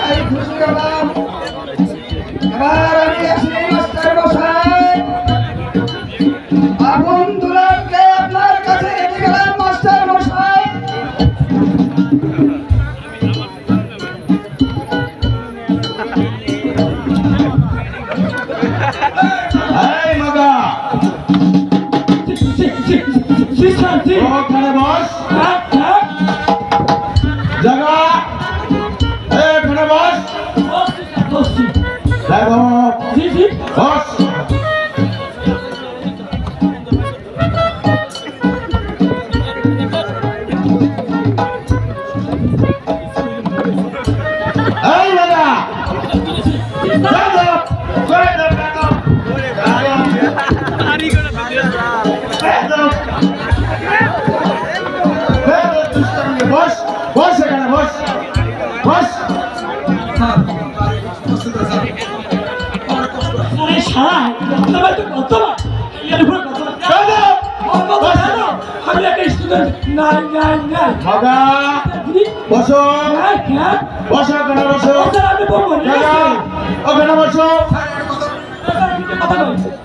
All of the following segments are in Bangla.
তাই খুশি হলাম। এবার আমি আসি মাস্টার মশাই, আগুন দুলালকে আপনার কাছে রেখে গেলাম মাস্টার মশাই। এই মগা ওখানে বস, জায়গা এখানে বস, দেখো বস। এই মগা বস বস, এখানে বস বস। আরে শালা তোমার তো কত এর উপর আমি একটা স্টুডেন্ট নাই নাই নাই মগা বসো বসো, এখানে বসো, আমি বলবো ওখানে বসো।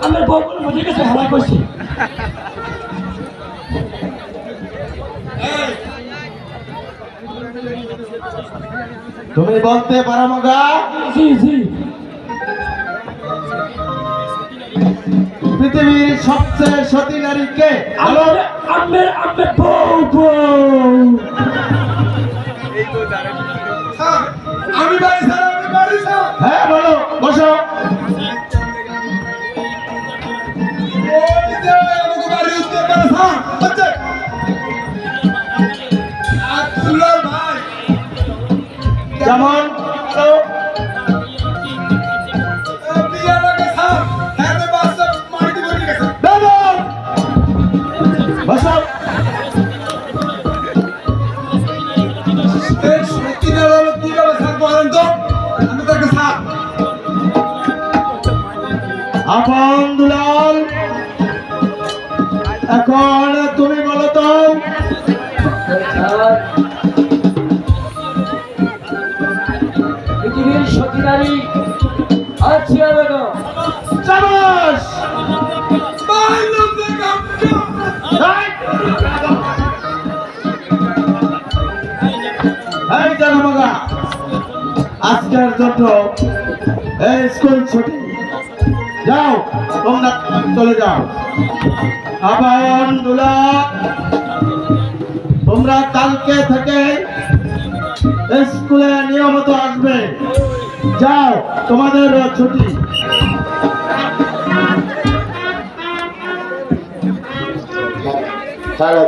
আমার বউ কোনো মজা গেছে হালাই করছি। তুমি বলতে পারো মগা জি জি পৃথিবীর সবচেয়ে সতী নারী কে? বলো। আমার বউ বউ আমি বাড়ি স্যার, আমি বাড়ি স্যার। হ্যাঁ বলো, বসো। ওই যে আমাকে বাড়ি উত্তর পাড়া স্যার, হচ্ছে। আর দুলাল ভাই যেমন বলো। বিয়ে লাগে স্যার, হ্যাঁ তো বাচ্চা মাটিতে পড়ে গেছে। দাদা বসো। এই সত্যি না বলো কি বলে স্যার বলেন তো, আমি তো একটা স্যার। আপন দুলাল, এখন তুমি বলো তো পৃথিবীর সতী নারী আছিয়া বেগম। চাবাস। ভাই লোকে এই জানো মগা, আজকের জন্য এই স্কুল ছুটি, যাও তোমরা চলে যাও। আপন দুলাল, তোমরা কালকে থেকে স্কুলে নিয়মিত আসবে, যাও তোমাদের ছুটি। ছাড়ো।